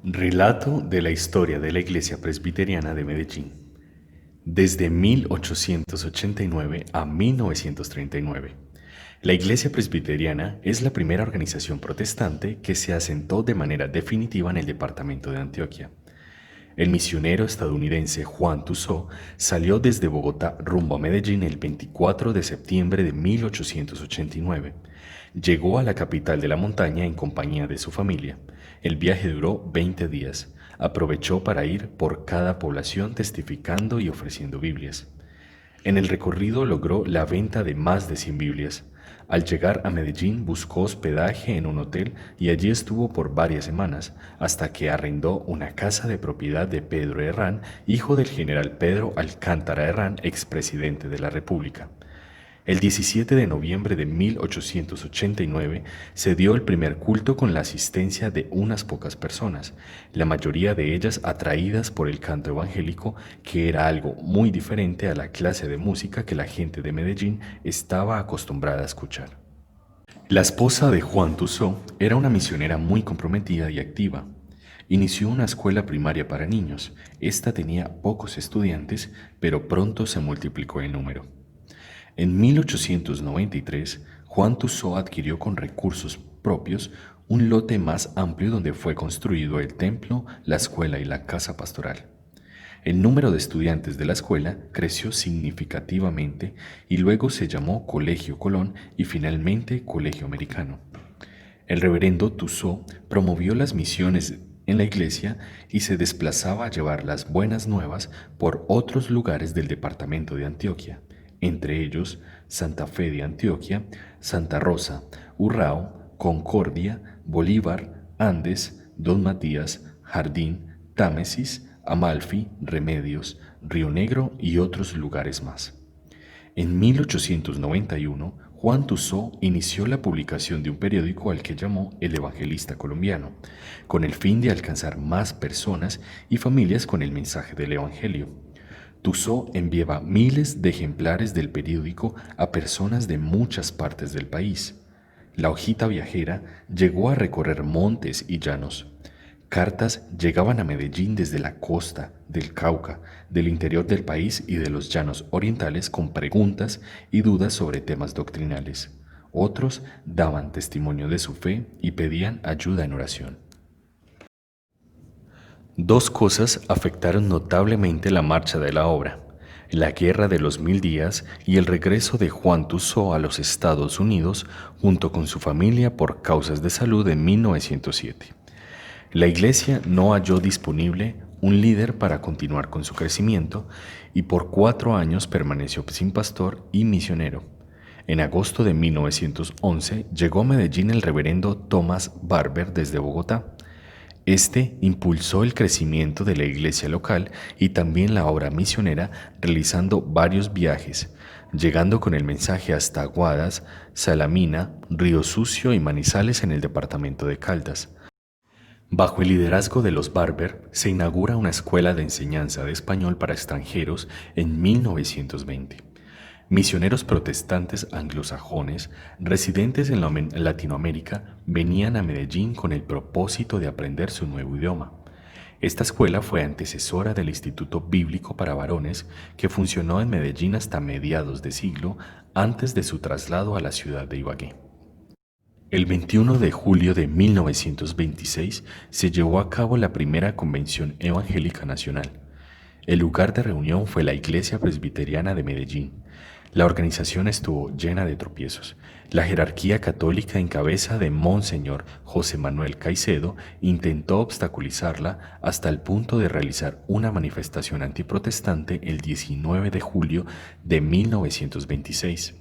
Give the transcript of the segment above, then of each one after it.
Relato de la historia de la Iglesia Presbiteriana de Medellín, desde 1889 a 1939. La Iglesia Presbiteriana es la primera organización protestante que se asentó de manera definitiva en el departamento de Antioquia. El misionero estadounidense Juan Tussaud salió desde Bogotá rumbo a Medellín el 24 de septiembre de 1889. Llegó a la capital de la montaña en compañía de su familia. El viaje duró 20 días. Aprovechó para ir por cada población testificando y ofreciendo Biblias. En el recorrido logró la venta de más de 100 Biblias. Al llegar a Medellín buscó hospedaje en un hotel y allí estuvo por varias semanas, hasta que arrendó una casa de propiedad de Pedro Herrán, hijo del general Pedro Alcántara Herrán, expresidente de la República. El 17 de noviembre de 1889 se dio el primer culto con la asistencia de unas pocas personas, la mayoría de ellas atraídas por el canto evangélico, que era algo muy diferente a la clase de música que la gente de Medellín estaba acostumbrada a escuchar. La esposa de Juan Tussaud era una misionera muy comprometida y activa. Inició una escuela primaria para niños. Esta tenía pocos estudiantes, pero pronto se multiplicó en número. En 1893, Juan Tussaud adquirió con recursos propios un lote más amplio donde fue construido el templo, la escuela y la casa pastoral. El número de estudiantes de la escuela creció significativamente y luego se llamó Colegio Colón y finalmente Colegio Americano. El reverendo Tussaud promovió las misiones en la iglesia y se desplazaba a llevar las buenas nuevas por otros lugares del departamento de Antioquia, entre ellos Santa Fe de Antioquia, Santa Rosa, Urrao, Concordia, Bolívar, Andes, Don Matías, Jardín, Támesis, Amalfi, Remedios, Río Negro y otros lugares más. En 1891, Juan Tussaud inició la publicación de un periódico al que llamó El Evangelista Colombiano, con el fin de alcanzar más personas y familias con el mensaje del Evangelio. Tussaud enviaba miles de ejemplares del periódico a personas de muchas partes del país. La hojita viajera llegó a recorrer montes y llanos. Cartas llegaban a Medellín desde la costa, del Cauca, del interior del país y de los llanos orientales con preguntas y dudas sobre temas doctrinales. Otros daban testimonio de su fe y pedían ayuda en oración. Dos cosas afectaron notablemente la marcha de la obra: la Guerra de los Mil Días y el regreso de Juan Tussaud a los Estados Unidos junto con su familia por causas de salud en 1907. La iglesia no halló disponible un líder para continuar con su crecimiento y por 4 años permaneció sin pastor y misionero. En agosto de 1911 llegó a Medellín el reverendo Thomas Barber desde Bogotá. Este impulsó el crecimiento de la iglesia local y también la obra misionera, realizando varios viajes, llegando con el mensaje hasta Aguadas, Salamina, Río Sucio y Manizales en el departamento de Caldas. Bajo el liderazgo de los Barber, se inaugura una escuela de enseñanza de español para extranjeros en 1920. Misioneros protestantes anglosajones residentes en Latinoamérica venían a Medellín con el propósito de aprender su nuevo idioma. Esta escuela fue antecesora del Instituto Bíblico para Varones, que funcionó en Medellín hasta mediados de siglo antes de su traslado a la ciudad de Ibagué. El 21 de julio de 1926 se llevó a cabo la primera Convención Evangélica Nacional. El lugar de reunión fue la Iglesia Presbiteriana de Medellín. La organización estuvo llena de tropiezos. La jerarquía católica en cabeza de Monseñor José Manuel Caicedo intentó obstaculizarla hasta el punto de realizar una manifestación antiprotestante el 19 de julio de 1926.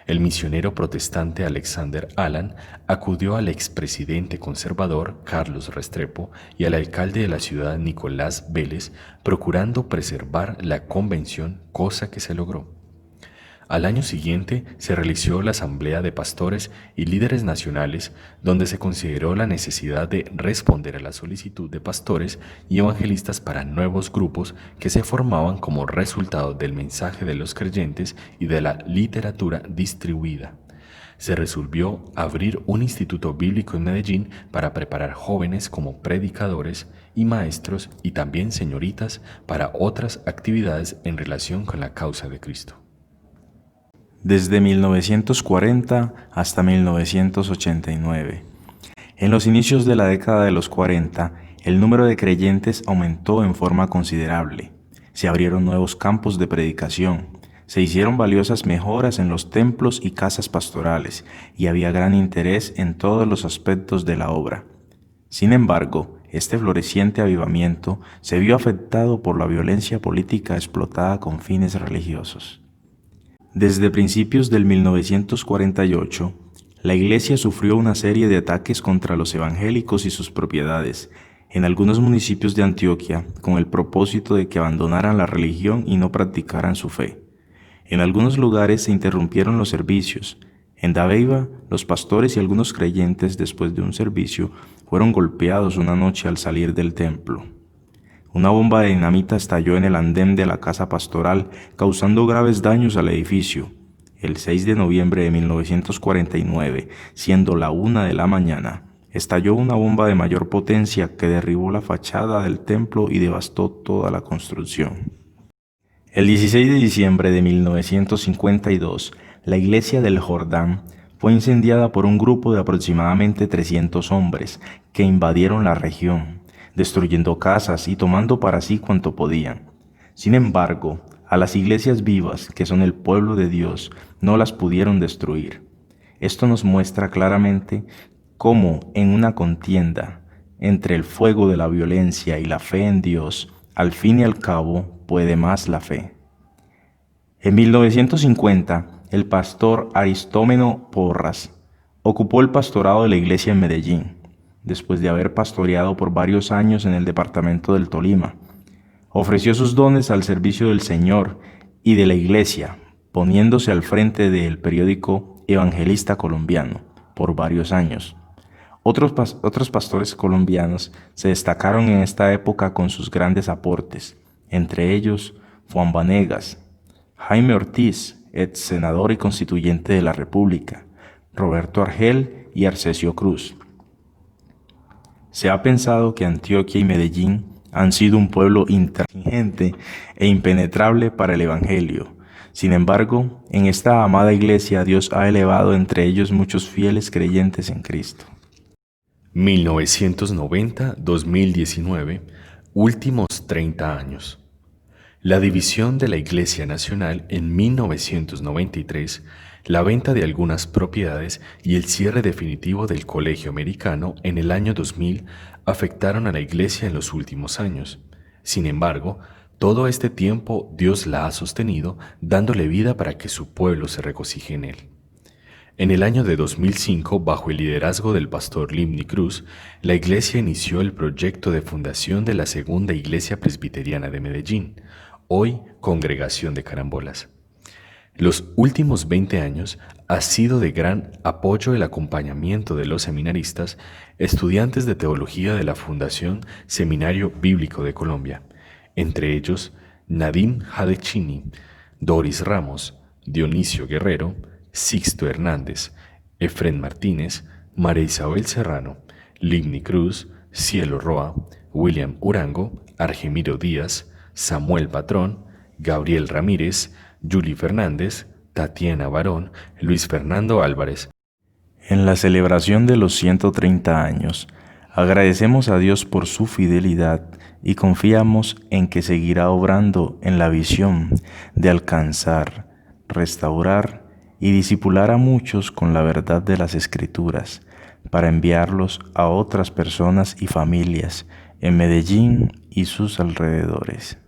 El misionero protestante Alexander Allan acudió al expresidente conservador Carlos Restrepo y al alcalde de la ciudad Nicolás Vélez, procurando preservar la convención, cosa que se logró. Al año siguiente se realizó la Asamblea de Pastores y Líderes Nacionales, donde se consideró la necesidad de responder a la solicitud de pastores y evangelistas para nuevos grupos que se formaban como resultado del mensaje de los creyentes y de la literatura distribuida. se resolvió abrir un instituto bíblico en Medellín para preparar jóvenes como predicadores y maestros y también señoritas para otras actividades en relación con la causa de Cristo. Desde 1940 hasta 1989. En los inicios de la década de los 40, el número de creyentes aumentó en forma considerable. Se abrieron nuevos campos de predicación, se hicieron valiosas mejoras en los templos y casas pastorales, y había gran interés en todos los aspectos de la obra. Sin embargo, este floreciente avivamiento se vio afectado por la violencia política explotada con fines religiosos. Desde principios del 1948, la Iglesia sufrió una serie de ataques contra los evangélicos y sus propiedades en algunos municipios de Antioquia con el propósito de que abandonaran la religión y no practicaran su fe. En algunos lugares se interrumpieron los servicios. En Dabeiba, los pastores y algunos creyentes después de un servicio fueron golpeados una noche al salir del templo. Una bomba de dinamita estalló en el andén de la casa pastoral, causando graves daños al edificio. El 6 de noviembre de 1949, siendo la 1 de la mañana, estalló una bomba de mayor potencia que derribó la fachada del templo y devastó toda la construcción. El 16 de diciembre de 1952, la iglesia del Jordán fue incendiada por un grupo de aproximadamente 300 hombres que invadieron la región, destruyendo casas y tomando para sí cuanto podían. Sin embargo, a las iglesias vivas, que son el pueblo de Dios, no las pudieron destruir. Esto nos muestra claramente cómo en una contienda entre el fuego de la violencia y la fe en Dios, al fin y al cabo, puede más la fe. En 1950, el pastor Aristómeno Porras ocupó el pastorado de la iglesia en Medellín, después de haber pastoreado por varios años en el departamento del Tolima. Ofreció sus dones al servicio del Señor y de la iglesia, poniéndose al frente del periódico Evangelista Colombiano por varios años. Otros pastores colombianos se destacaron en esta época con sus grandes aportes, entre ellos Juan Vanegas, Jaime Ortiz, ex senador y constituyente de la República, Roberto Argel y Arcesio Cruz. Se ha pensado que Antioquia y Medellín han sido un pueblo intransigente e impenetrable para el Evangelio. Sin embargo, en esta amada iglesia Dios ha elevado entre ellos muchos fieles creyentes en Cristo. 1990-2019, últimos 30 años. La división de la Iglesia Nacional en 1993, la venta de algunas propiedades y el cierre definitivo del Colegio Americano en el año 2000 afectaron a la Iglesia en los últimos años. Sin embargo, todo este tiempo Dios la ha sostenido, dándole vida para que su pueblo se regocije en él. En el año de 2005, bajo el liderazgo del pastor Limni Cruz, la Iglesia inició el proyecto de fundación de la Segunda Iglesia Presbiteriana de Medellín, hoy Congregación de Carambolas. Los últimos 20 años ha sido de gran apoyo el acompañamiento de los seminaristas, estudiantes de teología de la Fundación Seminario Bíblico de Colombia, entre ellos Nadim Hadechini, Doris Ramos, Dionisio Guerrero, Sixto Hernández, Efrén Martínez, María Isabel Serrano, Limni Cruz, Cielo Roa, William Urango, Argemiro Díaz, Samuel Patrón, Gabriel Ramírez, Yuli Fernández, Tatiana Barón, Luis Fernando Álvarez. En la celebración de los 130 años, agradecemos a Dios por su fidelidad y confiamos en que seguirá obrando en la visión de alcanzar, restaurar y discipular a muchos con la verdad de las Escrituras, para enviarlos a otras personas y familias en Medellín y sus alrededores.